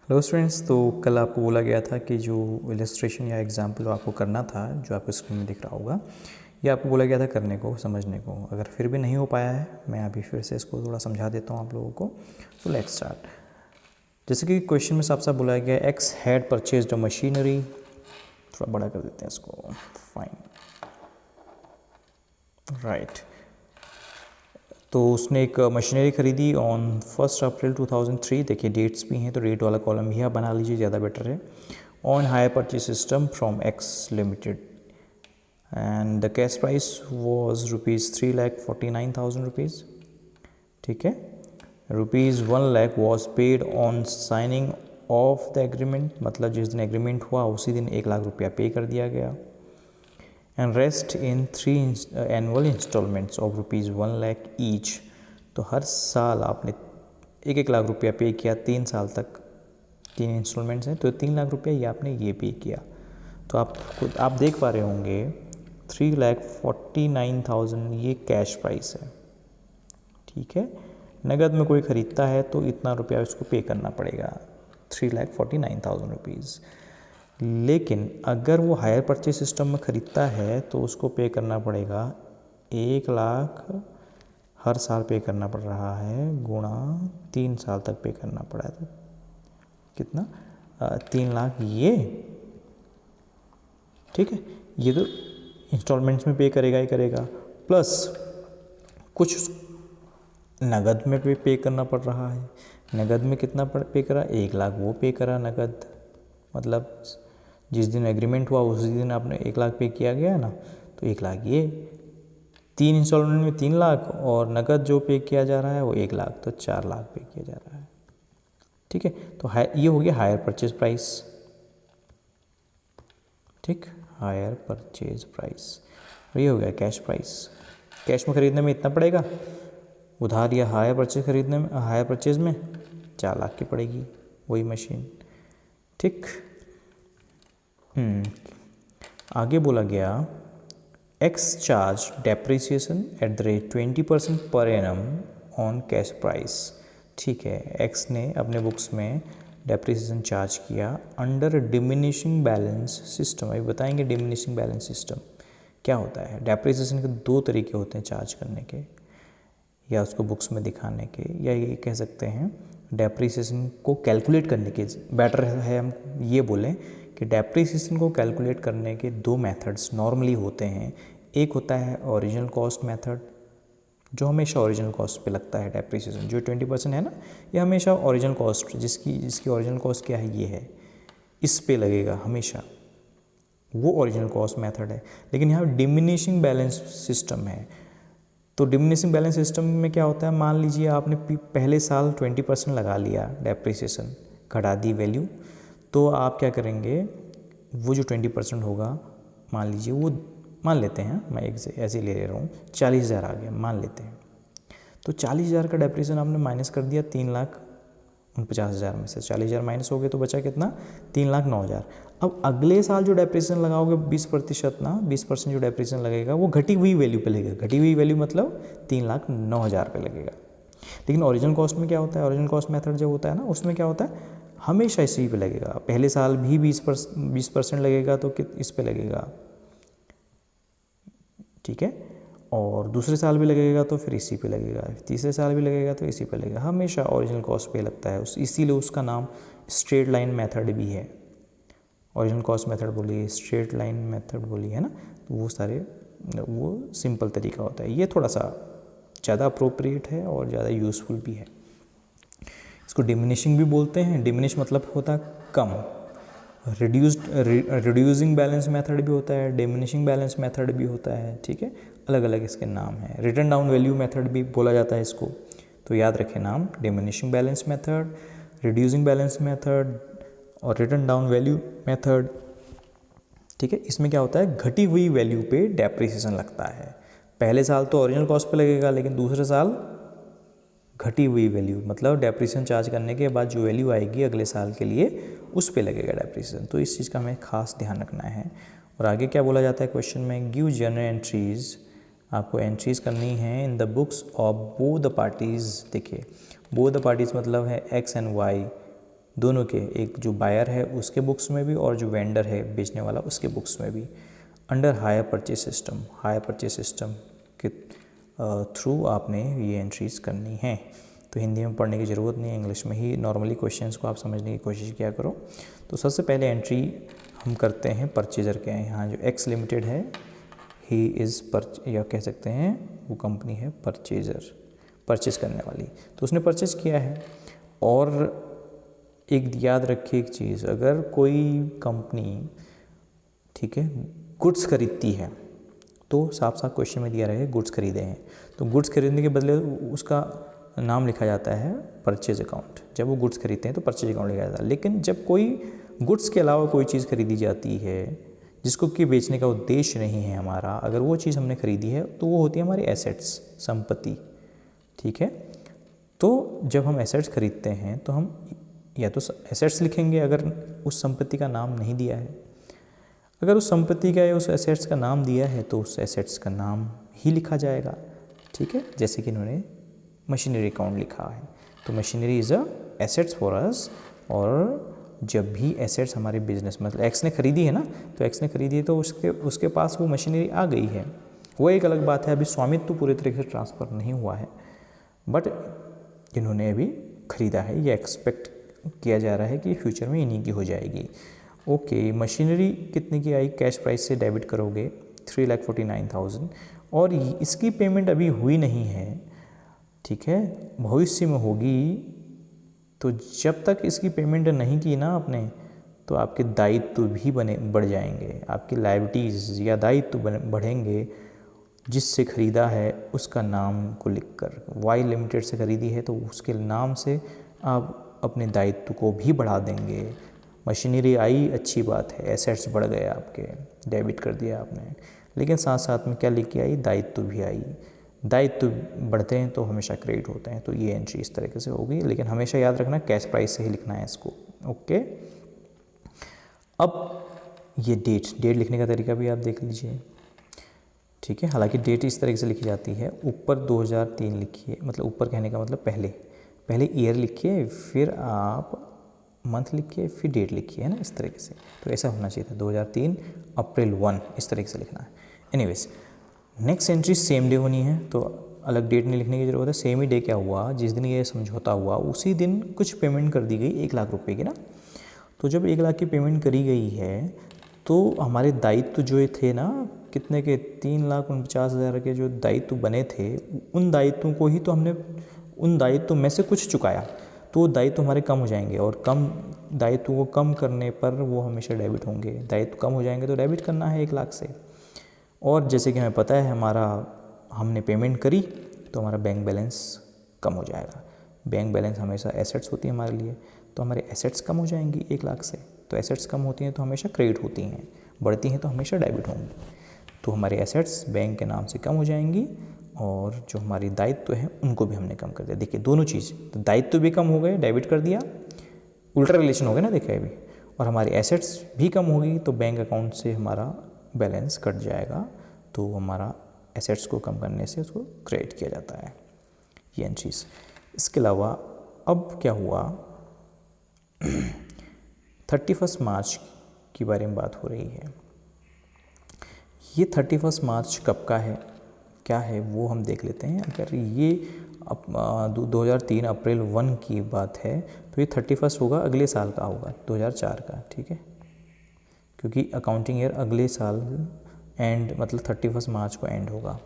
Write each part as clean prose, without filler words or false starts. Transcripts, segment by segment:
Hello students, तो कल आपको बोला गया था कि जो इलस्ट्रेशन या एग्जाम्पल आपको करना था, जो आपको स्क्रीन में दिख रहा होगा, ये आपको बोला गया था करने को, समझने को। अगर फिर भी नहीं हो पाया है, मैं अभी फिर से इसको थोड़ा समझा देता हूँ आप लोगों को। So let's start. जैसे कि क्वेश्चन में साफ साफ बोला गया, x had purchased a machinery. थोड़ा बड़ा कर देते हैं इसको, फाइन, राइट। तो उसने एक मशीनरी खरीदी ऑन 1 अप्रैल 2003। देखिए डेट्स भी हैं, तो डेट वाला कॉलम भी आप बना लीजिए, ज़्यादा बेटर है। On hire purchase system from x limited and the cash price was ₹3,49,000। ठीक है, ₹1,00,000 was paid on signing off the agreement, मतलब जिस दिन एग्रीमेंट हुआ उसी दिन ₹1,00,000 पे कर दिया गया। And rest in 3 annual installments of ₹1,00,000 each. तो हर साल आपने 1,00,000 रुपया पे किया, 3 साल तक, 3 इंस्टॉलमेंट्स हैं, तो ₹3,00,000 ये आपने ये पे किया। तो आप देख पा रहे होंगे 3,49,000 ये कैश प्राइस है। ठीक है, नगद में कोई ख़रीदता है तो इतना रुपया उसको पे करना पड़ेगा, ₹3,49,000। लेकिन अगर वो हायर परचेज सिस्टम में ख़रीदता है तो उसको पे करना पड़ेगा 1,00,000 हर साल पे करना पड़ रहा है, गुणा 3 साल तक पे करना पड़ा है। कितना? 3,00,000 ये। ठीक है, ये तो इंस्टॉलमेंट्स में पे करेगा ही करेगा, प्लस कुछ नगद में पे करना पड़ रहा है। नगद में कितना पे करा? 1,00,000 वो पे करा नगद, मतलब जिस दिन एग्रीमेंट हुआ उसी दिन आपने 1,00,000 पे किया गया है ना, तो 1,00,000 ये। 3 इंस्टॉलमेंट में 3,00,000 और नगद जो पे किया जा रहा है वो 1,00,000, तो 4,00,000 पे किया जा रहा है। ठीक है, तो ये हो गया हायर परचेज प्राइस। ठीक, हायर परचेज प्राइस। और ये हो गया कैश प्राइस। कैश में ख़रीदने में इतना पड़ेगा, उधार या हायर परचेज खरीदने में, हायर परचेज में 4,00,000 की पड़ेगी वही मशीन। ठीक, आगे बोला गया, x charge depreciation at the rate 20% per annum on cash price. ठीक है, एक्स ने अपने बुक्स में डेप्रिसिएशन चार्ज किया अंडर डिमिनिशिंग बैलेंस सिस्टम। अभी बताएंगे डिमिनिशिंग बैलेंस सिस्टम क्या होता है। डेप्रिसिएशन के 2 तरीके होते हैं चार्ज करने के, या उसको बुक्स में दिखाने के, या ये कह सकते हैं डेप्रिसिएशन को कैलकुलेट करने के। बेटर है हम ये बोलें कि डेप्रिसिएशन को कैलकुलेट करने के 2 मेथड्स नॉर्मली होते हैं। एक होता है ओरिजिनल कॉस्ट मेथड, जो हमेशा ओरिजिनल कॉस्ट पे लगता है डेप्रिसिएशन। जो 20% है ना, ये हमेशा ओरिजिनल कॉस्ट, जिसकी ओरिजिनल कॉस्ट क्या है, ये है, इस पे लगेगा हमेशा, वो ओरिजिनल कॉस्ट मेथड है। लेकिन यहाँ डिमिनिशिंग बैलेंस सिस्टम है। तो डिमिनिशिंग बैलेंस सिस्टम में क्या होता है, मान लीजिए आपने पहले साल 20% लगा लिया डेप्रिसिएशन, घटा दी वैल्यू, तो आप क्या करेंगे, वो जो 20% होगा, मान लीजिए वो, मान लेते हैं, मैं एक ऐसे ही ले रहा हूँ, 40,000 आ गया मान लेते हैं। तो 40,000 का डेप्रिसिएशन आपने माइनस कर दिया 3,49,000 में से। 40,000 माइनस हो गए तो बचा कितना? 3,09,000। अब अगले साल जो डेप्रिसिएशन लगाओगे 20% ना, 20% जो डेप्रिसिएशन लगेगा वो घटी हुई वैल्यू पे लगेगा। घटी हुई वैल्यू मतलब 3,09,000 पे लगेगा। लेकिन ओरिजिनल कॉस्ट में क्या होता है, ओरिजिनल कॉस्ट मेथड जो होता है ना, उसमें क्या होता है, हमेशा इसी पे लगेगा। पहले साल भी 20% लगेगा तो इस पे लगेगा, ठीक है, और दूसरे साल भी लगेगा तो फिर इसी पे लगेगा, तीसरे साल भी लगेगा तो इसी पे लगेगा, हमेशा ओरिजिनल कॉस्ट पे लगता है। इसीलिए उसका नाम स्ट्रेट लाइन मेथड भी है। ओरिजिनल कॉस्ट मेथड बोलिए, स्ट्रेट लाइन मेथड बोलिए, है ना, तो वो सिंपल तरीका होता है। ये थोड़ा सा ज़्यादा अप्रोप्रिएट है और ज़्यादा यूज़फुल भी है। इसको डिमिनिशिंग भी बोलते हैं। डिमिनिश मतलब होता है कम। रिड्यूसिंग बैलेंस मेथड भी होता है, डिमिनिशिंग बैलेंस मेथड भी होता है। ठीक है, अलग अलग इसके नाम हैं। रिटन डाउन वैल्यू मेथड भी बोला जाता है इसको, तो याद रखें नाम, diminishing balance method, reducing balance method और रिटन डाउन वैल्यू मेथड। ठीक है, इसमें क्या होता है, घटी हुई वैल्यू पे डेप्रिसिएशन लगता है। पहले साल तो ओरिजिनल कॉस्ट पे लगेगा, लेकिन दूसरे साल घटी हुई वैल्यू, मतलब डेप्रिसिएशन चार्ज करने के बाद जो वैल्यू आएगी अगले साल के लिए, उस पे लगेगा डेप्रिसिएशन। तो इस चीज़ का हमें खास ध्यान रखना है। और आगे क्या बोला जाता है क्वेश्चन में, गिव जनरल एंट्रीज। आपको एंट्रीज करनी है in the books of both the parties. देखिए बोथ द पार्टीज़ मतलब है एक्स एंड वाई, दोनों के, एक जो बायर है उसके बुक्स में भी और जो वेंडर है बेचने वाला उसके बुक्स में भी, अंडर हायर परचेज सिस्टम के थ्रू आपने ये एंट्रीज़ करनी है। तो हिंदी में पढ़ने की ज़रूरत नहीं है, इंग्लिश में ही नॉर्मली क्वेश्चंस को आप समझने की कोशिश किया करो। तो सबसे पहले एंट्री हम करते हैं परचेज़र के यहाँ, जो एक्स लिमिटेड है ही इज़ या कह सकते हैं वो कंपनी है परचेज़ करने वाली। तो उसने परचेज़ किया है। और एक याद रखिए एक चीज़, अगर कोई कंपनी ठीक है गुड्स खरीदती है तो साफ साफ क्वेश्चन में दिया रहे गुड्स खरीदे हैं, तो गुड्स खरीदने के बदले उसका नाम लिखा जाता है परचेज अकाउंट। जब वो गुड्स खरीदते हैं तो परचेज अकाउंट लिखा जाता है। लेकिन जब कोई गुड्स के अलावा कोई चीज़ खरीदी जाती है जिसको कि बेचने का उद्देश्य नहीं है हमारा, अगर वो चीज़ हमने खरीदी है तो वो होती है हमारी एसेट्स, संपत्ति। ठीक है, तो जब हम एसेट्स खरीदते हैं तो हम या तो एसेट्स लिखेंगे अगर उस संपत्ति का नाम नहीं दिया है, अगर उस संपत्ति का या उस एसेट्स का नाम दिया है तो उस एसेट्स का नाम ही लिखा जाएगा। ठीक है, जैसे कि इन्होंने मशीनरी अकाउंट लिखा है, तो machinery is a assets for us. और जब भी एसेट्स हमारे बिजनेस मतलब एक्स ने खरीदी है ना, तो एक्स ने खरीदी है तो उसके पास वो मशीनरी आ गई है, वो एक अलग बात है। अभी स्वामित्व तो पूरे तरीके से ट्रांसफ़र नहीं हुआ है, बट इन्होंने अभी खरीदा है, ये एक्सपेक्ट किया जा रहा है कि फ्यूचर में इन्हीं की हो जाएगी। ओके, मशीनरी कितने की आई, कैश प्राइस से डेबिट करोगे 3,49,000 और इसकी पेमेंट अभी हुई नहीं है। ठीक है, भविष्य में होगी। तो जब तक इसकी पेमेंट नहीं की ना आपने, तो आपके दायित्व भी बढ़ जाएंगे, आपकी लायबिलिटीज़ या दायित्व बढ़ेंगे। जिससे ख़रीदा है उसका नाम को लिखकर, वाई लिमिटेड से ख़रीदी है तो उसके नाम से आप अपने दायित्व को भी बढ़ा देंगे। मशीनरी आई, अच्छी बात है, एसेट्स बढ़ गए आपके, डेबिट कर दिया आपने, लेकिन साथ साथ में क्या लिख के आई, दायित्व भी आई। दायित्व बढ़ते हैं तो हमेशा क्रेडिट होते हैं, तो ये एंट्री इस तरीके से होगी। लेकिन हमेशा याद रखना कैश प्राइस से ही लिखना है इसको। ओके, अब ये डेट लिखने का तरीका भी आप देख लीजिए। ठीक है, हालांकि डेट इस तरीके से लिखी जाती है, ऊपर 2003 लिखिए, मतलब ऊपर कहने का मतलब पहले ईयर लिखिए, फिर आप मंथ लिखिए, फिर डेट लिखिए, है ना, इस तरीके से। तो ऐसा होना चाहिए था 2003 अप्रैल 1, इस तरीके से लिखना है। Anyways, next entry same day होनी है, तो अलग डेट नहीं लिखने की ज़रूरत है। सेम ही डे क्या हुआ, जिस दिन ये समझौता हुआ उसी दिन कुछ पेमेंट कर दी गई 1 लाख रुपए की ना। तो जब 1 लाख की पेमेंट करी गई है तो हमारे दायित्व जो थे ना, कितने के 3,49,000 के जो दायित्व बने थे, उन दायित्वों को ही तो हमने उन दायित्व में से कुछ चुकाया, तो दायित्व हमारे कम हो जाएंगे। और कम दायित्व को कम करने पर वो हमेशा डेबिट होंगे। दायित्व कम हो जाएंगे तो डेबिट करना है 1 लाख से। और जैसे कि हमें पता है हमने पेमेंट करी तो हमारा बैंक बैलेंस कम हो जाएगा। बैंक बैलेंस हमेशा एसेट्स होती है हमारे लिए, तो हमारे एसेट्स कम हो जाएंगी 1 लाख से। तो एसेट्स कम होती हैं तो हमेशा क्रेडिट होती हैं, बढ़ती हैं तो हमेशा डेबिट होंगी। तो हमारे एसेट्स बैंक के नाम से कम हो जाएंगी और जो हमारी दायित्व है उनको भी हमने कम कर दिया। देखिए दोनों चीज़, तो दायित्व भी कम हो गए, डेबिट कर दिया, उल्टा रिलेशन हो गया ना, देखिए अभी। और हमारी एसेट्स भी कम होगी तो बैंक अकाउंट से हमारा बैलेंस कट जाएगा, तो हमारा एसेट्स को कम करने से उसको क्रेडिट किया जाता है, ये एंट्रीज। इसके अलावा अब क्या हुआ 31 मार्च के बारे में बात हो रही है। ये 31 मार्च कब का है, क्या है, वो हम देख लेते हैं। अगर ये 2003 अप्रैल 1 की बात है तो ये 31 होगा, अगले साल का होगा, 2004 का। ठीक है, क्योंकि अकाउंटिंग ईयर अगले साल एंड मतलब 31 मार्च को एंड होगा।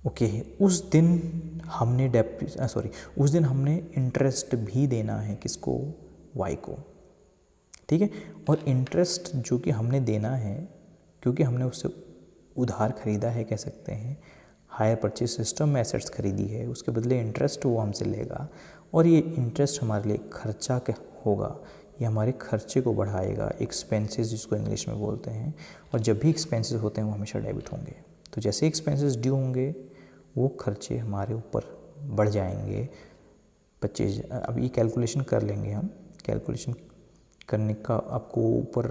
ओके, उस दिन हमने इंटरेस्ट भी देना है, किसको, वाई को। ठीक है, और इंटरेस्ट जो कि हमने देना है क्योंकि हमने उससे उधार खरीदा है, कह सकते हैं, हायर परचेज सिस्टम में एसेट्स खरीदी है, उसके बदले इंटरेस्ट वो हमसे लेगा। और ये इंटरेस्ट हमारे लिए खर्चा होगा, ये हमारे खर्चे को बढ़ाएगा, एक्सपेंसेस जिसको इंग्लिश में बोलते हैं। और जब भी एक्सपेंसेस होते हैं वो हमेशा डेबिट होंगे। तो जैसे एक्सपेंसेस ड्यू होंगे वो खर्चे हमारे ऊपर बढ़ जाएंगे। 25, अब ये कैलकुलेशन कर लेंगे हम, कैलकुलेशन करने का आपको ऊपर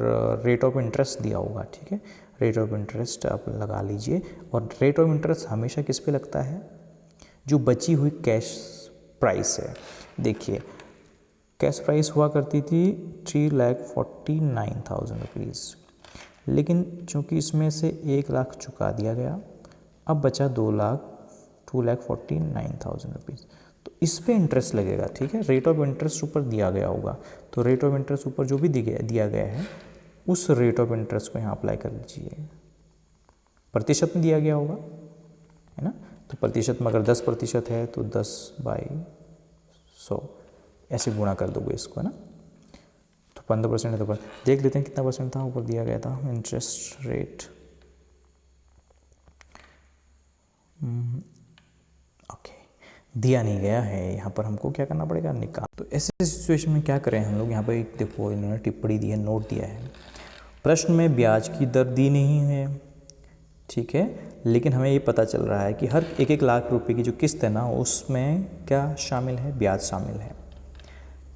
रेट ऑफ इंटरेस्ट दिया होगा। ठीक है, रेट ऑफ इंटरेस्ट आप लगा लीजिए। और रेट ऑफ इंटरेस्ट हमेशा किस पे लगता है, जो बची हुई कैश प्राइस है। देखिए कैश प्राइस हुआ करती थी 3,49,000 रुपीज़, लेकिन चूँकि इसमें से 1 लाख चुका दिया गया, अब बचा 2,49,000 रुपीज़। तो इस पे इंटरेस्ट लगेगा, ठीक है। रेट ऑफ इंटरेस्ट ऊपर दिया गया होगा, तो रेट ऑफ इंटरेस्ट ऊपर जो भी दिया गया है उस रेट ऑफ इंटरेस्ट को यहाँ अप्लाई कर लीजिए। प्रतिशत में दिया गया होगा, है ना। तो प्रतिशत में अगर 10% है तो 10/100 ऐसे गुणा कर दोगे इसको, है ना। तो 15% है तो देख लेते हैं कितना परसेंट था ऊपर दिया गया था इंटरेस्ट रेट। ओके, दिया नहीं गया है, यहाँ पर हमको क्या करना पड़ेगा, निकाल। तो ऐसे सिचुएशन में क्या करें हम लोग, यहाँ पर एक देखो इन्होंने टिप्पणी दी है, नोट दिया है, प्रश्न में ब्याज की दर दी नहीं है, ठीक है, लेकिन हमें ये पता चल रहा है कि हर 1-1 लाख रुपए की जो किस्त है ना उसमें क्या शामिल है, ब्याज शामिल है।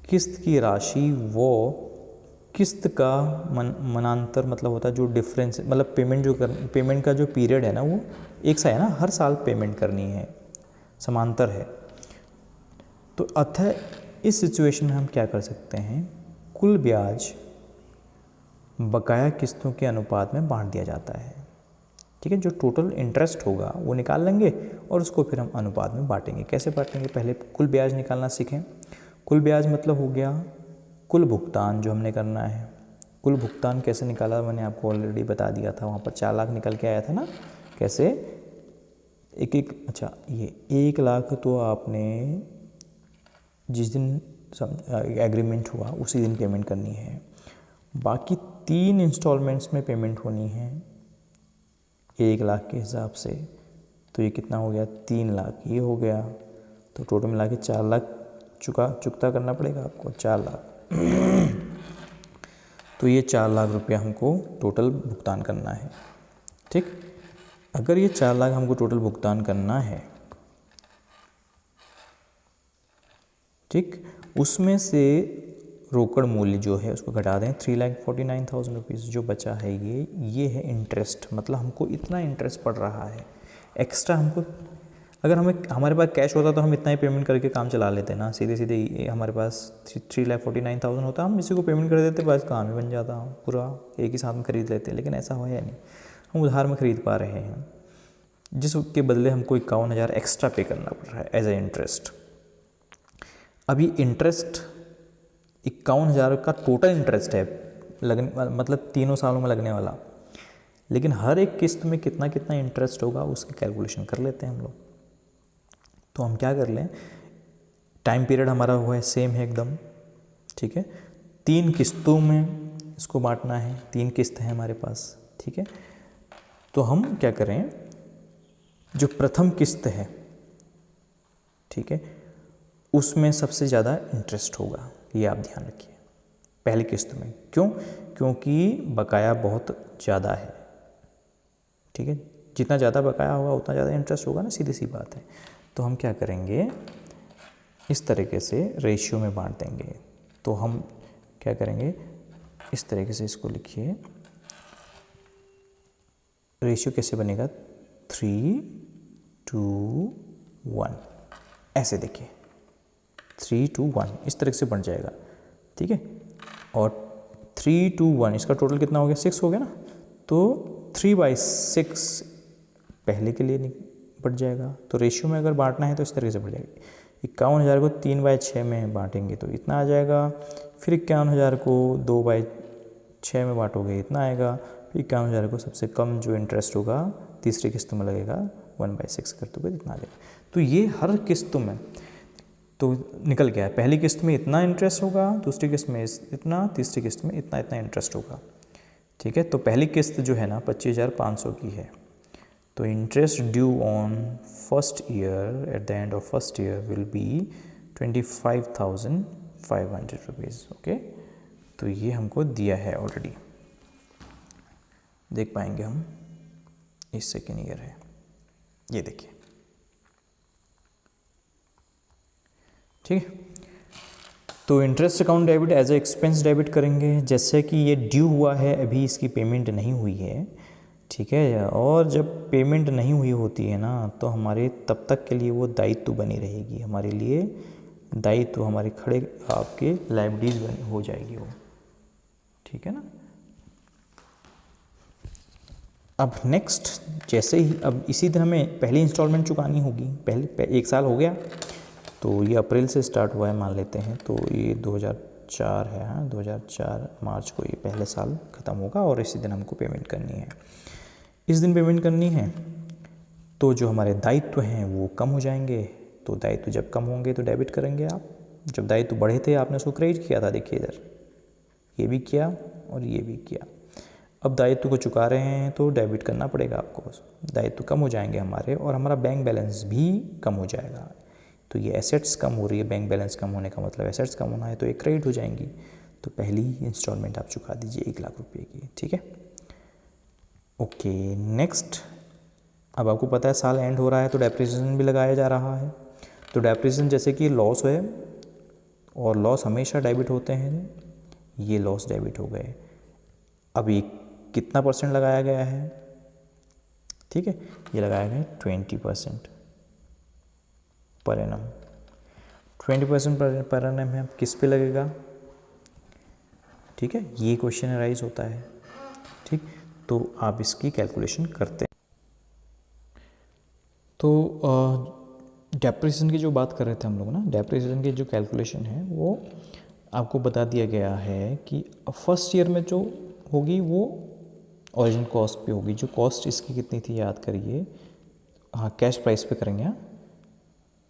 किस्त की राशि वो किस्त का मनांतर मतलब होता है जो डिफरेंस, मतलब पेमेंट का जो पीरियड है ना वो एक सा है ना, हर साल पेमेंट करनी है, समांतर है। तो अतः इस सिचुएशन में हम क्या कर सकते हैं, कुल ब्याज बकाया किस्तों के अनुपात में बांट दिया जाता है, ठीक है। जो टोटल इंटरेस्ट होगा वो निकाल लेंगे और उसको फिर हम अनुपात में बांटेंगे। कैसे बांटेंगे, पहले कुल ब्याज निकालना सीखें। कुल ब्याज मतलब हो गया कुल भुगतान जो हमने करना है। कुल भुगतान कैसे निकाला मैंने आपको ऑलरेडी बता दिया था, वहाँ पर 4 लाख निकल के आया था ना, कैसे अच्छा ये 1 लाख तो आपने जिस दिन एग्रीमेंट हुआ उसी दिन पेमेंट करनी है, बाकी 3 इंस्टॉलमेंट्स में पेमेंट होनी है 1 लाख के हिसाब से। तो ये कितना हो गया, 3 लाख ये हो गया, तो टोटल मिला के 4 लाख चुकता करना पड़ेगा आपको, 4 लाख। तो ये 4 लाख रुपया हमको टोटल भुगतान करना है, ठीक। अगर ये 4 लाख हमको टोटल भुगतान करना है, ठीक, उसमें से रोकड़ मूल्य जो है उसको घटा दें 3,49,000 रुपीज़, जो बचा है ये है इंटरेस्ट, मतलब हमको इतना इंटरेस्ट पड़ रहा है एक्स्ट्रा। हमको अगर हमारे पास कैश होता तो हम इतना ही पेमेंट करके काम चला लेते ना, सीधे सीधे हमारे पास 3,49,000 होता, हम इसी को पेमेंट कर देते, बस काम ही बन जाता, पूरा एक ही साथ में खरीद लेते। लेकिन ऐसा हुआ है नहीं, हम उधार में ख़रीद पा रहे हैं, जिसके बदले हमको 51,000 एक्स्ट्रा पे करना पड़ रहा है एज ए इंटरेस्ट। अभी इंटरेस्ट 51,000 का टोटल इंटरेस्ट है लगने, मतलब 3 सालों में लगने वाला, लेकिन हर एक किस्त में कितना कितना इंटरेस्ट होगा उसकी कैलकुलेशन कर लेते हैं हम लोग। तो हम क्या कर लें, टाइम पीरियड हमारा वो है सेम है एकदम, ठीक है। 3 किस्तों में इसको बांटना है, 3 किस्त है हमारे पास, ठीक है। तो हम क्या करें, जो प्रथम किस्त है, ठीक है, उसमें सबसे ज़्यादा इंटरेस्ट होगा, ये आप ध्यान रखिए पहली किस्त में। क्यों, क्योंकि बकाया बहुत ज़्यादा है, ठीक है। जितना ज़्यादा बकाया होगा उतना ज़्यादा इंटरेस्ट होगा ना, सीधी सी बात है। तो हम क्या करेंगे, इस तरीके से रेशियो में बांट देंगे। तो हम क्या करेंगे, इस तरीके से इसको लिखिए, रेशियो कैसे बनेगा, 3:1 ऐसे देखिए, 3:1 इस तरह से बन जाएगा, ठीक है। और 3:1 इसका टोटल कितना हो गया, 6 हो गया ना, तो 3/6 पहले के लिए बढ़ जाएगा। तो रेशियो में अगर बांटना है तो इस तरीके से बढ़ जाएगा। 51,000 को 3/6 में बांटेंगे तो इतना आ जाएगा, फिर 51,000 को 2/6 में बांटोगे इतना आएगा, फिर 51,000 को सबसे कम जो इंटरेस्ट होगा तीसरी किस्त में लगेगा 1/6 कर दोगे इतना आ जाएगा। तो ये हर किस्त में तो निकल गया है, पहली किस्त में इतना इंटरेस्ट होगा, दूसरी किस्त में इतना, तीसरी किस्त में इतना इतना इंटरेस्ट होगा, ठीक है। तो पहली किस्त जो है ना 25,500 की है, तो interest due on first year at the end of first year will be 25,500 rupees, okay. तो ये हमको दिया है ऑलरेडी, देख पाएंगे हम, इस सेकेंड ईयर है, ये देखिए, ठीक है। तो interest account debit as a expense debit करेंगे, जैसे कि ये ड्यू हुआ है, अभी इसकी पेमेंट नहीं हुई है, ठीक है। और जब पेमेंट नहीं हुई होती है ना तो हमारे तब तक के लिए वो दायित्व बनी रहेगी हमारे लिए, दायित्व तो हमारे खड़े आपके लायबिलिटीज बनी हो जाएगी वो, ठीक है ना। अब नेक्स्ट जैसे ही अब इसी तरह हमें पहली इंस्टॉलमेंट चुकानी होगी, पहले 1 साल हो गया तो ये अप्रैल से स्टार्ट हुआ है मान लेते हैं, तो ये 2004 है, हाँ 2004 मार्च को ये पहले साल ख़त्म होगा और इसी दिन हमको पेमेंट करनी है। इस दिन पेमेंट करनी है तो जो हमारे दायित्व हैं वो कम हो जाएंगे, तो दायित्व जब कम होंगे तो डेबिट करेंगे आप, जब दायित्व बढ़े थे आपने उसको क्रेडिट किया था, देखिए इधर ये भी किया और ये भी किया। अब दायित्व को चुका रहे हैं तो डेबिट करना पड़ेगा आपको, दायित्व कम हो जाएंगे हमारे और हमारा बैंक बैलेंस भी कम हो जाएगा। तो ये एसेट्स कम हो रही है, बैंक बैलेंस कम होने का मतलब एसेट्स कम होना है, तो ये क्रेडिट हो जाएंगी। तो पहली इंस्टॉलमेंट आप चुका दीजिए 1 लाख रुपये की, ठीक है। ओके नेक्स्ट, अब आपको पता है साल एंड हो रहा है तो डेप्रिसिएशन भी लगाया जा रहा है। तो डेप्रिसिएशन जैसे कि लॉस है और लॉस हमेशा डेबिट होते हैं, ये लॉस डेबिट हो गए। अब ये कितना परसेंट लगाया गया है, ठीक है, ये लगाया गया है 20% पर एनम। 20% पर एनम है, किस पे लगेगा, ठीक है, ये क्वेश्चन राइज होता है, ठीक। तो आप इसकी कैलकुलेशन करते हैं। तो डेप्रिसिएशन की जो बात कर रहे थे हम लोग ना, डेप्रिसिएशन की जो कैलकुलेशन है वो आपको बता दिया गया है कि फर्स्ट ईयर में जो होगी वो ओरिजिनल कॉस्ट पे होगी। जो कॉस्ट इसकी कितनी थी याद करिए, हाँ कैश प्राइस पे करेंगे, हाँ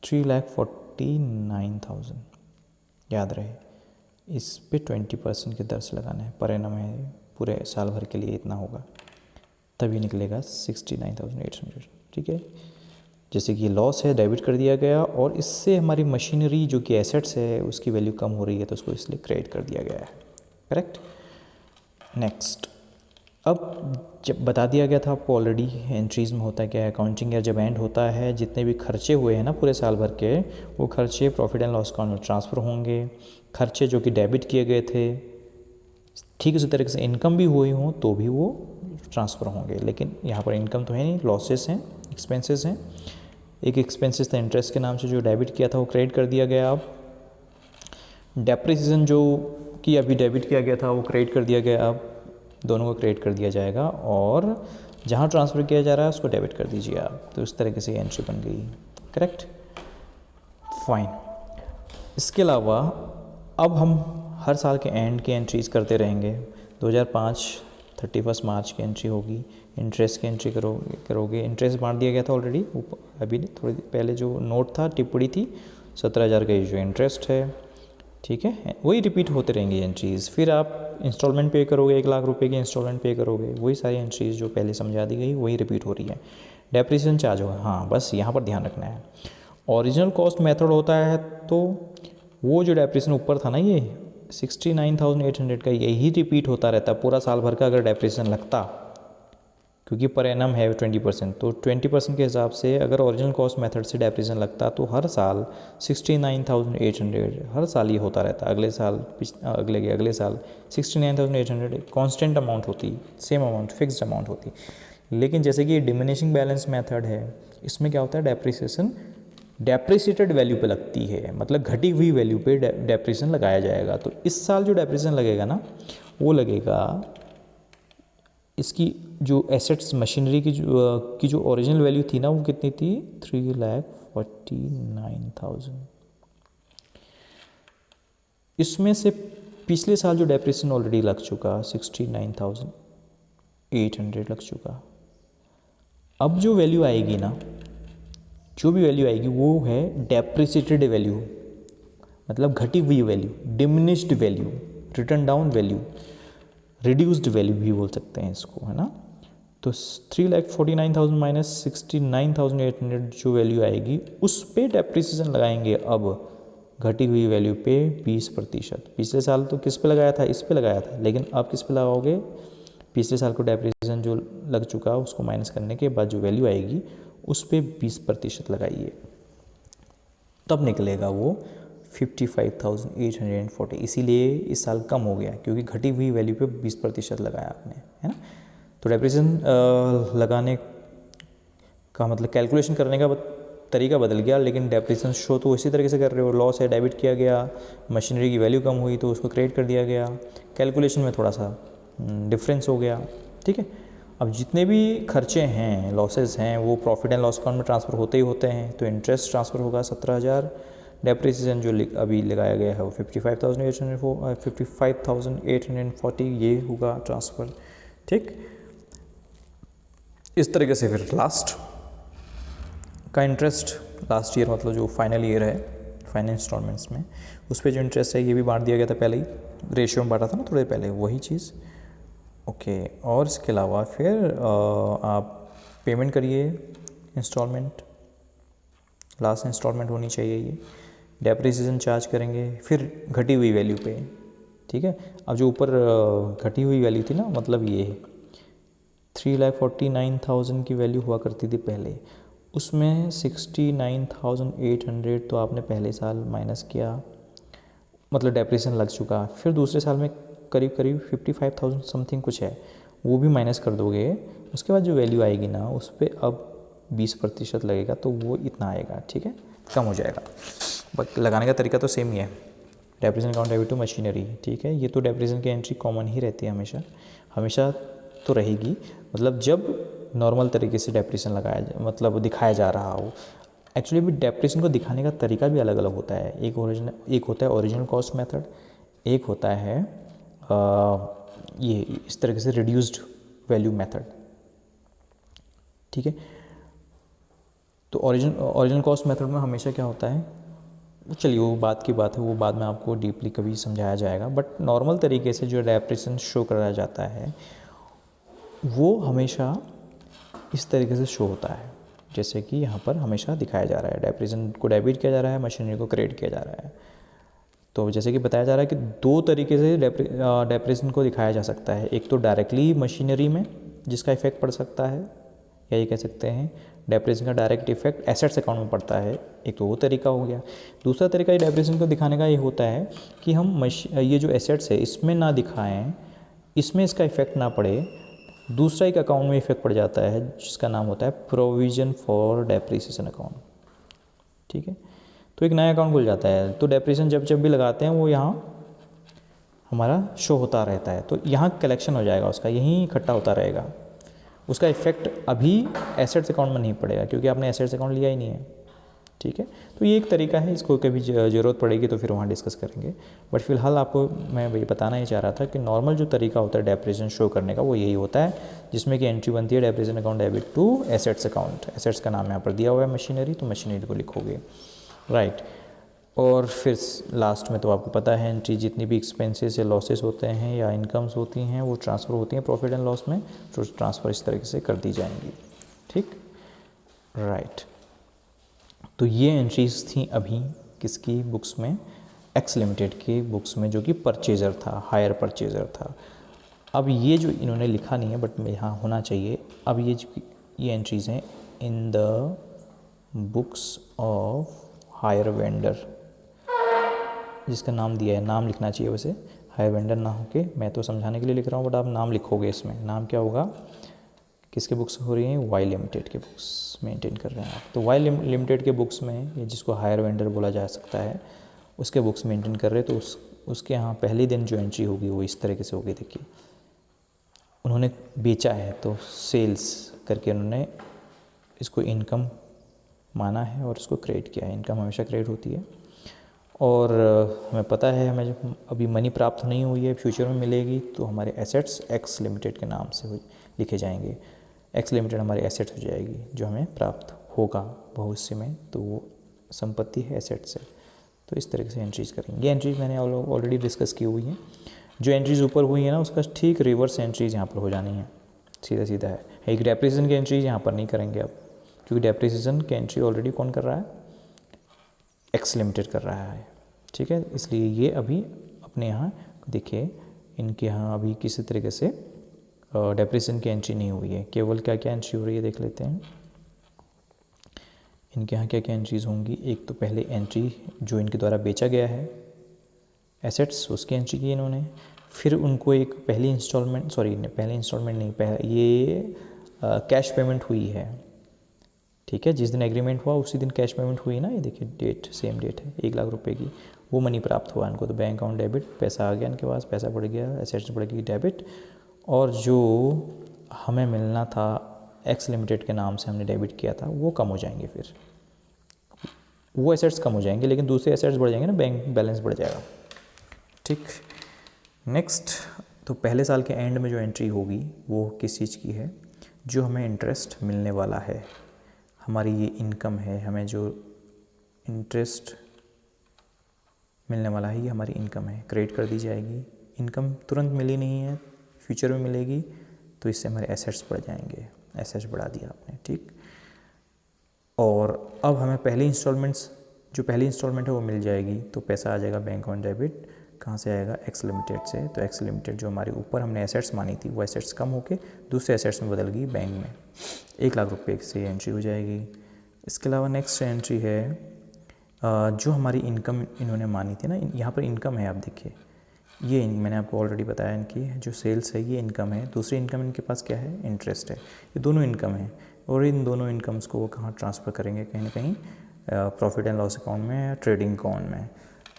3,49,000 याद रहे। इस पे 20% की दर से लगाना है, पर एनम है, पूरे साल भर के लिए इतना होगा, तभी निकलेगा 69,800, ठीक है। जैसे कि लॉस है डेबिट कर दिया गया और इससे हमारी मशीनरी जो कि एसेट्स है उसकी वैल्यू कम हो रही है तो उसको इसलिए क्रेडिट कर दिया गया है, करेक्ट। नेक्स्ट, अब जब बता दिया गया था आपको ऑलरेडी एंट्रीज़ में होता है क्या है, अकाउंटिंग ईयर जब एंड होता है जितने भी खर्चे हुए हैं ना पूरे साल भर के, वो खर्चे प्रॉफिट एंड लॉस अकाउंट में ट्रांसफ़र होंगे। खर्चे जो कि डेबिट किए गए थे ठीक उसी तरीके से इनकम भी हुई हों तो भी वो ट्रांसफ़र होंगे, लेकिन यहाँ पर इनकम तो है नहीं, लॉसेस हैं, एक्सपेंसेस हैं। एक एक्सपेंसेस था इंटरेस्ट के नाम से जो डेबिट किया था वो क्रेडिट कर दिया गया। अब डेप्रिसिएशन जो कि अभी डेबिट किया गया था वो क्रेडिट कर दिया गया, अब दोनों को क्रेडिट कर दिया जाएगा और जहाँ ट्रांसफ़र किया जा रहा है उसको डेबिट कर दीजिए आप। तो इस तरीके से एंट्री बन गई, करेक्ट, फाइन। इसके अलावा अब हम हर साल के एंड की एंट्रीज़ करते रहेंगे। 2005 31 मार्च की एंट्री होगी, इंटरेस्ट की एंट्री करोगे। इंटरेस्ट बांट दिया गया था ऑलरेडी, अभी थोड़ी पहले जो नोट था टिप्पणी थी 17,000 का, जो इंटरेस्ट है, ठीक है, वही रिपीट होते रहेंगी एंट्रीज़। फिर आप इंस्टॉलमेंट पे करोगे, 1 लाख रुपए की इंस्टॉलमेंट पे करोगे, वही सारी एंट्रीज़ जो पहले समझा दी गई वही रिपीट हो रही है। डेप्रिसिएशन चार्ज होगा, हाँ बस यहाँ पर ध्यान रखना है। ओरिजिनल कॉस्ट मेथड होता है तो वो जो डेप्रिसिएशन ऊपर था ना ये 69,800 का, यही रिपीट होता रहता पूरा साल भर का अगर डेप्रिसिएशन लगता, क्योंकि पर एनम है 20%, तो 20% के हिसाब से अगर ओरिजिनल कॉस्ट मेथड से डेप्रिसिएशन लगता तो हर साल 69,800 हर साल ये होता रहता। अगले साल अगले साल 69,800 कांस्टेंट अमाउंट होती, सेम अमाउंट, फिक्स्ड अमाउंट होती। लेकिन जैसे कि डिमिनिशिंग बैलेंस मेथड है, इसमें क्या होता है, डेप्रिसिएशन डेप्रिसिएटेड वैल्यू पे लगती है, मतलब घटी हुई वैल्यू पे डेप्रिसिएशन लगाया जाएगा। तो इस साल जो डेप्रिसिएशन लगेगा ना वो लगेगा इसकी जो एसेट्स मशीनरी की जो ओरिजिनल वैल्यू थी ना वो कितनी थी, 3,49,000। इसमें से पिछले साल जो डेप्रिसिएशन ऑलरेडी लग चुका 69,800 लग चुका। अब जो वैल्यू आएगी ना, जो भी वैल्यू आएगी वो है डेप्रिसिएटेड वैल्यू, मतलब घटी हुई value, diminished value, return down value, reduced value भी बोल सकते हैं इसको, है ना। तो 3,49,000 माइनस 69,800 जो वैल्यू आएगी उस पे डेप्रिसिएशन लगाएंगे अब घटी हुई वैल्यू पे 20%। पिछले साल तो किस पे लगाया था, इस पे लगाया था, लेकिन अब किस पे लगाओगे, पिछले साल को डेप्रिसिएशन जो लग चुका उसको माइनस करने के बाद जो वैल्यू आएगी उस पे 20% लगाइए, तब निकलेगा वो 55,840। इसीलिए इस साल कम हो गया क्योंकि घटी हुई वैल्यू पे 20% लगाया आपने, है ना। तो डेप्रिसिएशन लगाने का मतलब कैलकुलेशन करने का तरीका बदल गया, लेकिन डेप्रिसिएशन शो तो इसी तरीके से कर रहे हो। लॉस है, डेबिट किया गया, मशीनरी की वैल्यू कम हुई तो उसको क्रेडिट कर दिया गया, कैलकुलेशन में थोड़ा सा डिफरेंस हो गया, ठीक है। अब जितने भी खर्चे हैं, लॉसेस हैं, वो प्रॉफिट एंड लॉस अकाउंट में ट्रांसफ़र होते ही होते हैं। तो इंटरेस्ट ट्रांसफ़र होगा 17,000, डेप्रिसिएशन जो अभी लगाया गया है वो 55,840 ये होगा ट्रांसफ़र, ठीक। इस तरीके से फिर लास्ट का इंटरेस्ट, लास्ट ईयर मतलब जो फाइनल ईयर है फाइनल इंस्टॉलमेंट्स में, उस पर जो इंटरेस्ट है ये भी बांट दिया गया था पहले ही, रेशियो में बांटा था ना थोड़े पहले, वही चीज़, ओके। और इसके अलावा फिर आप पेमेंट करिए इंस्टॉलमेंट, लास्ट इंस्टॉलमेंट होनी चाहिए ये, डेप्रिसिएशन चार्ज करेंगे फिर घटी हुई वैल्यू पे, ठीक है। अब जो ऊपर घटी हुई वैल्यू थी ना, मतलब ये 3,49,000 की वैल्यू हुआ करती थी पहले, उसमें 69,800 तो आपने पहले साल माइनस किया, मतलब डेप्रिसिएशन लग चुका। फिर दूसरे साल में करीब करीब 55,000 समथिंग कुछ है, वो भी माइनस कर दोगे। उसके बाद जो वैल्यू आएगी ना उस पर अब 20% लगेगा, तो वो इतना आएगा, ठीक है, कम हो जाएगा। बट लगाने का तरीका तो सेम ही है, depreciation account debit to machinery, ठीक है। ये तो डेप्रिसिएशन की एंट्री कॉमन ही रहती है हमेशा, हमेशा तो रहेगी, मतलब जब नॉर्मल तरीके से डेप्रिसिएशन लगाया मतलब दिखाया जा रहा हो। एक्चुअली भी डेप्रिसिएशन को दिखाने का तरीका भी अलग अलग होता है। एक होता है ओरिजिनल कॉस्ट मेथड, एक होता है ये इस तरीके से रिड्यूस्ड वैल्यू मेथड, ठीक है। तो ओरिजिनल कॉस्ट मेथड में हमेशा क्या होता है, चलिए वो बात की बात है, वो बाद में आपको डीपली कभी समझाया जाएगा। बट नॉर्मल तरीके से जो डेप्रिसिएशन शो कराया जाता है वो हमेशा इस तरीके से शो होता है, जैसे कि यहाँ पर हमेशा दिखाया जा रहा है, डेप्रिसिएशन को डेबिट किया जा रहा है, मशीनरी को क्रेडिट किया जा रहा है। तो जैसे कि बताया जा रहा है कि दो तरीके से डेप्रिसिएशन को दिखाया जा सकता है। एक तो डायरेक्टली मशीनरी में जिसका इफेक्ट पड़ सकता है, या ये कह सकते हैं डेप्रिसिएशन का डायरेक्ट इफेक्ट एसेट्स अकाउंट में पड़ता है, एक तो वो तरीका हो गया। दूसरा तरीका डेप्रिसिएशन को दिखाने का ये होता है कि हम ये जो एसेट्स है इसमें ना दिखाएं, इसमें इसका इफेक्ट ना पड़े, दूसरा एक अकाउंट में इफेक्ट पड़ जाता है जिसका नाम होता है प्रोविज़न फॉर डेप्रिसिएशन अकाउंट, ठीक है। तो एक नया अकाउंट खुल जाता है, तो डेप्रिसिएशन जब जब भी लगाते हैं वो यहाँ हमारा शो होता रहता है, तो यहाँ कलेक्शन हो जाएगा उसका, यहीं इकट्ठा होता रहेगा। उसका इफेक्ट अभी एसेट्स अकाउंट में नहीं पड़ेगा क्योंकि आपने एसेट्स अकाउंट लिया ही नहीं है, ठीक है। तो ये एक तरीका है, इसको कभी ज़रूरत पड़ेगी तो फिर वहाँ डिस्कस करेंगे। बट फिलहाल आपको मैं वही बताना ही चाह रहा था कि नॉर्मल जो तरीका होता है डेप्रिसिएशन शो करने का वो यही होता है, जिसमें कि एंट्री बनती है depreciation account debit to assets account. Assets का नाम यहाँ पर दिया हुआ है मशीनरी, तो मशीनरी को लिखोगे, राइट। और फिर लास्ट में तो आपको पता है एंट्री जितनी भी एक्सपेंसेस या लॉसेस होते हैं या इनकम्स होती हैं वो ट्रांसफ़र होती हैं प्रॉफिट एंड लॉस में, तो ट्रांसफ़र इस तरीके से कर दी जाएंगी, ठीक, राइट। तो ये एंट्रीज थी अभी किसकी बुक्स में, एक्स लिमिटेड की बुक्स में, जो कि परचेज़र था, हायर परचेज़र था। अब ये जो इन्होंने लिखा नहीं है बट यहाँ होना चाहिए, अब ये एंट्रीज़ हैं in the books of higher vendor, जिसका नाम दिया है, नाम लिखना चाहिए वैसे, हायर वेंडर ना होके, मैं तो समझाने के लिए लिख रहा हूँ बट आप नाम लिखोगे इसमें। नाम क्या होगा, किसके बुक्स हो रही हैं, वाई लिमिटेड के बुक्स मेंटेन कर रहे हैं आप, तो वाई लिमिटेड के बुक्स में, ये जिसको हायर वेंडर बोला जा सकता है, उसके बुक्स मेंटेन कर रहे हैं। तो उसके यहाँ पहले दिन जो एंट्री होगी वो इस तरीके से होगी, देखिए उन्होंने बेचा है तो सेल्स करके उन्होंने इसको इनकम माना है और इसको क्रेडिट किया है। इनकम हमेशा क्रेडिट होती है, और हमें पता है हमें अभी मनी प्राप्त नहीं हुई है, फ्यूचर में मिलेगी, तो हमारे एसेट्स एक्स लिमिटेड के नाम से लिखे जाएंगे। एक्स लिमिटेड हमारी एसेट्स हो जाएगी जो हमें प्राप्त होगा भविष्य में, तो वो संपत्ति है, एसेट्स है। तो इस तरीके से एंट्रीज करेंगे। ये एंट्रीज मैंने ऑलरेडी डिस्कस की हुई हैं। जो एंट्रीज ऊपर हुई है ना उसका ठीक रिवर्स एंट्रीज यहाँ पर हो जानी है, सीधा सीधा है। एक डेप्रिसिएशन की एंट्रीज यहाँ पर नहीं करेंगे अब, क्योंकि डेप्रिसिएशन की एंट्री ऑलरेडी कौन कर रहा है, एक्स लिमिटेड कर रहा है, ठीक है। इसलिए ये अभी अपने यहाँ देखिए, इनके यहाँ अभी किसी तरीके से डेप्रिसिएशन की एंट्री नहीं हुई है। केवल क्या क्या एंट्री हो रही है देख लेते हैं, इनके यहाँ क्या क्या एंट्रीज़ होंगी। एक तो पहले एंट्री जो इनके द्वारा बेचा गया है एसेट्स, उसकी एंट्री की इन्होंने। फिर उनको एक पहली इंस्टॉलमेंट नहीं, ये कैश पेमेंट हुई है, ठीक है। जिस दिन एग्रीमेंट हुआ उसी दिन कैश पेमेंट हुई ना, ये देखिए डेट सेम डेट है, 1 लाख रुपए की, वो मनी प्राप्त हुआ इनको। तो बैंक अकाउंट डेबिट, पैसा आ गया इनके पास, पैसा बढ़ गया, एसेट्स बढ़ गई डेबिट, और जो हमें मिलना था एक्स लिमिटेड के नाम से हमने डेबिट किया था वो कम हो जाएंगे, फिर वो एसेट्स कम हो जाएंगे लेकिन दूसरे एसेट्स बढ़ जाएंगे ना, बैंक बैलेंस बढ़ जाएगा। ठीक, नेक्स्ट, तो पहले साल के एंड में जो एंट्री होगी वो किस चीज़ की है, जो हमें इंटरेस्ट मिलने वाला है, हमारी ये इनकम है, हमें जो इंटरेस्ट मिलने वाला है ये हमारी इनकम है, क्रेडिट कर दी जाएगी। इनकम तुरंत मिली नहीं है, फ्यूचर में मिलेगी, तो इससे हमारे एसेट्स बढ़ जाएंगे, एसेट्स बढ़ा दिया आपने। ठीक, और अब हमें पहली इंस्टॉलमेंट है वो मिल जाएगी, तो पैसा आ जाएगा बैंक ऑन डेबिट, कहाँ से आएगा, एक्स लिमिटेड से। तो एक्स लिमिटेड जो हमारे ऊपर हमने एसेट्स मानी थी वो एसेट्स कम होके दूसरे एसेट्स में बदल गई बैंक में, 1 लाख रुपए से एंट्री हो जाएगी। इसके अलावा नेक्स्ट एंट्री है जो हमारी इनकम इन्होंने मानी थी ना, यहाँ पर इनकम है, आप देखिए ये मैंने आपको ऑलरेडी बताया, इनकी जो सेल्स है ये इनकम है, दूसरी इनकम इनके पास क्या है, इंटरेस्ट है, ये दोनों इनकम है। और इन दोनों इनकम्स को वो कहाँ ट्रांसफ़र करेंगे, कहीं ना कहीं प्रॉफिट एंड लॉस अकाउंट में या ट्रेडिंग अकाउंट में।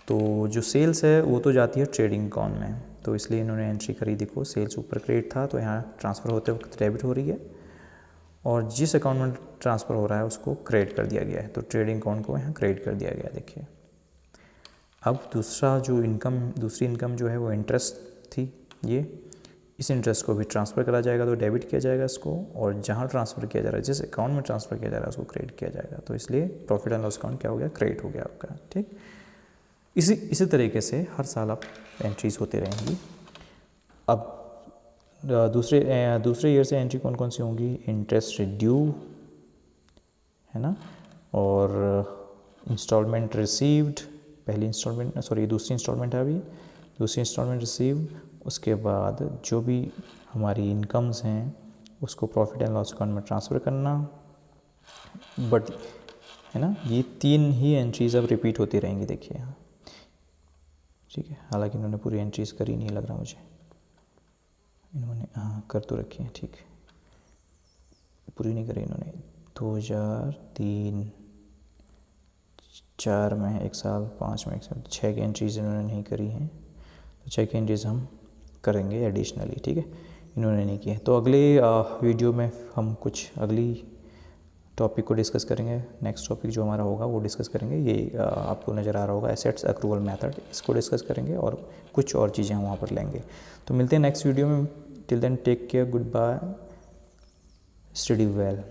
तो जो सेल्स है वो तो जाती है ट्रेडिंग अकाउंट में, तो इसलिए इन्होंने एंट्री करी, देखो सेल्स ऊपर क्रेडिट था तो यहाँ ट्रांसफ़र होते वक्त डेबिट हो रही है, और जिस अकाउंट में ट्रांसफ़र हो रहा है उसको क्रेडिट कर दिया गया है, तो ट्रेडिंग अकाउंट को यहाँ क्रेडिट कर दिया गया है। देखिए अब दूसरी इनकम जो है वो इंटरेस्ट थी, ये इस इंटरेस्ट को भी ट्रांसफ़र करा जाएगा, तो डेबिट किया जाएगा इसको, और जहाँ ट्रांसफ़र किया जा रहा है, जिस अकाउंट में ट्रांसफ़र किया जा रहा है उसको क्रेडिट किया जाएगा, तो इसलिए प्रॉफिट एंड लॉस अकाउंट क्या हो गया, क्रेडिट हो गया आपका। ठीक, इसी तरीके से हर साल आप एंट्रीज होते रहेंगी। अब दूसरे ईयर से एंट्री कौन कौन सी होंगी, इंटरेस्ट ड्यू है ना, और इंस्टॉलमेंट रिसीव्ड, दूसरी इंस्टॉलमेंट है अभी, दूसरी इंस्टॉलमेंट रिसीव, उसके बाद जो भी हमारी इनकम्स हैं उसको प्रॉफिट एंड लॉस अकाउंट में ट्रांसफ़र करना, बट है ना, ये 3 ही एंट्रीज अब रिपीट होती रहेंगी, देखिए यहाँ। ठीक है, हालांकि इन्होंने पूरी एंट्रीज करी नहीं लग रहा मुझे, इन्होंने हाँ कर तो रखी है, ठीक, पूरी नहीं करी इन्होंने। 2003 4 में 1 साल, 5 में 1 साल, 6 की एंट्रीज इन्होंने नहीं करी हैं, तो 6 की एंट्रीज हम करेंगे एडिशनली। ठीक है, इन्होंने नहीं किया, तो अगले वीडियो में हम कुछ अगली टॉपिक को डिस्कस करेंगे। नेक्स्ट टॉपिक जो हमारा होगा वो डिस्कस करेंगे, ये आपको नज़र आ रहा होगा एसेट्स अक्रूवल मेथड, इसको डिस्कस करेंगे और कुछ और चीज़ें हम वहाँ पर लेंगे। तो मिलते हैं नेक्स्ट वीडियो में, till then take care, goodbye, study well.